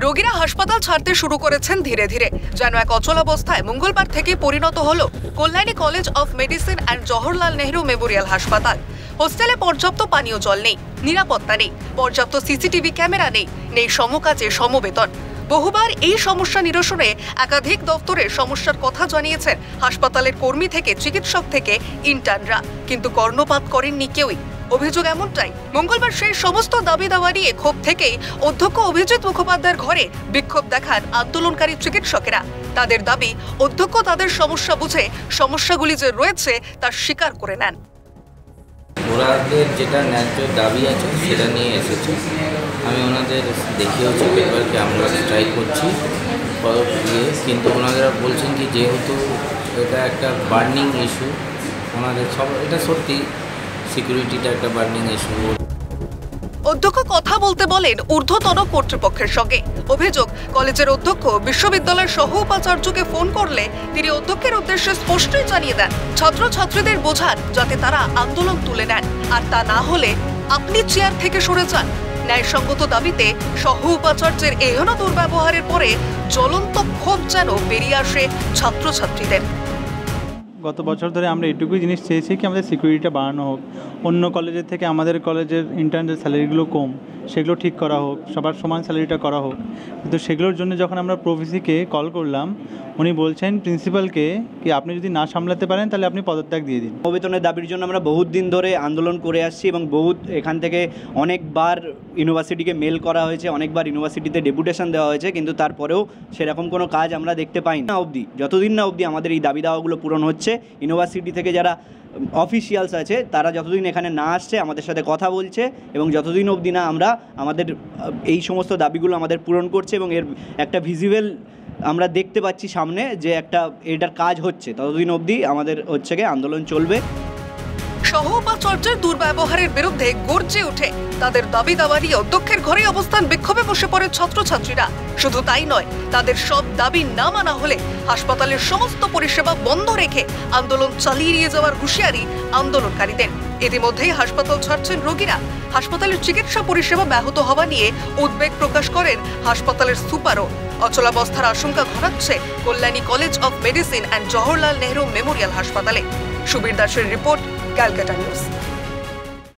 রোগীরা হাসপাতাল ছাড়তে শুরু করেছেন ধীরে ধীরে। যেন এক অচলাবস্থায় মঙ্গলবার থেকে পরিণত হলো Kalyani college of medicine and Jawaharlal Nehru Memorial হাসপাতাল। হোস্টেলে পর্যাপ্ত পানীয় জল নেই, নিরাপত্তা নেই, পর্যাপ্ত সিসিটিভি ক্যামেরা নেই, নেই সমকাজে সমবেতন। বহুবার এই সমস্যা নিরসনে একাধিক দপ্তরে সমস্যার কথা জানিয়েছেন হাসপাতালের কর্মী থেকে চিকিৎসক থেকে ইন্টার্নরা, কিন্তু কর্ণপাত করেননি কেউই। অভিযোগ এমনটাই, মঙ্গলবার সেই সমস্ত দাবি দাওয়া নিয়ে ক্ষোভ থেকেই অধ্যক্ষ অভিজিৎ মুখোপাধ্যায়ের ঘরে বিক্ষোভ দেখান আন্দোলনকারী চিকিৎসকেরা। তাদের দাবি, অধ্যক্ষ তাদের সমস্যা বুঝে সমস্যাগুলি যে রয়েছে তা স্বীকার করে নেন। ওনাদের যেটা ন্যায্য দাবি আছে সেটা নিয়ে এসেছে। আমি ওনাদের দেখিয়েছি পেপারকে, আমরা ট্রাই করছি কিন্তু ওনারা বলছেন কি যেহেতু এটা একটা বার্নিং ইস্যু, ওনাদের সব এটা সত্যি সিকিউরিটিটা একটা বার্নিং ইস্যু। অধ্যক্ষ কথা বলতে বলেন ঊর্ধ্বতন কর্তৃপক্ষের সঙ্গে। অভিযোগ, কলেজের অধ্যক্ষ বিশ্ববিদ্যালয়ের সহ উপাচার্যকে ফোন করলে তিনি অধ্যক্ষের উদ্দেশ্যে স্পষ্টই জানিয়ে দেন ছাত্রছাত্রীদের বোঝান যাতে তারা আন্দোলন তুলে নেন, আর তা না হলে আপনি চেয়ার থেকে সরে যান। ন্যায়সঙ্গত দাবিতে সহ উপাচার্যের এহেন দুর্ব্যবহারের পরে জ্বলন্ত ক্ষোভ যেন বেরিয়ে আসে ছাত্রছাত্রীদের। গত বছর ধরে আমরা এটুকুই জিনিস চেয়েছি কি আমাদের সিকিউরিটিটা বাড়ানো হোক, অন্য কলেজের থেকে আমাদের কলেজের ইন্টার্নদের স্যালারিগুলো কম, সেগুলো ঠিক করা হোক, সবার সমান স্যালারিটা করা হোক। কিন্তু সেগুলোর জন্য যখন আমরা প্রভিসিকে কল করলাম, উনি বলছেন প্রিন্সিপালকে কি আপনি যদি না সামলাতে পারেন তাহলে আপনি পদত্যাগ দিয়ে দিন। সমবেতনের দাবির জন্য আমরা বহুত দিন ধরে আন্দোলন করে আসছি এবং এখান থেকে অনেকবার ইউনিভার্সিটিকে মেল করা হয়েছে, অনেকবার ইউনিভার্সিটিতে ডেপুটেশন দেওয়া হয়েছে, কিন্তু তারপরেও সেরকম কোনো কাজ আমরা দেখতে পাই না অবধি। যতদিন না অবধি আমাদের এই দাবি দাওয়াগুলো পূরণ হচ্ছে, ইউনিভার্সিটি থেকে যারা অফিসিয়ালস আছে তারা যতদিন এখানে না আসছে, আমাদের সাথে কথা বলছে এবং যতদিন অবধি না আমরা আমাদের এই সমস্ত দাবিগুলো আমাদের পূরণ করছে এবং এর একটা ভিজিবল আমরা দেখতে পাচ্ছি সামনে যে এটার কাজ হচ্ছে, ততদিন অবধি আমাদের আন্দোলন চলবে। সহ উপাচার্যের দুর্ব্যবহারের বিরুদ্ধে গর্জে ওঠে তাদের দাবি দাওয়া নিয়ে অধ্যক্ষের ঘরে অবস্থান বিক্ষোভে বসে পড়ে ছাত্রছাত্রীরা। শুধু তাই নয়, তাদের সব দাবি না মানা হলে হাসপাতালের সমস্ত পরিষেবা বন্ধ রেখে আন্দোলন চালিয়ে নিয়ে যাওয়ার হুঁশিয়ারি আন্দোলনকারীদের। ইতিমধ্যেই হাসপাতাল ছাড়ছেন রোগীরা। হাসপাতালের চিকিৎসা পরিষেবা ব্যাহত হওয়া নিয়ে উদ্বেগ প্রকাশ করেন হাসপাতালের সুপারও। অচলাবস্থার আশঙ্কা ঘনাচ্ছে Kalyani college of medicine and Jawaharlal Nehru memorial হাসপাতালে। সুবীর দাসের রিপোর্ট, ক্যালকাটা নিউজ।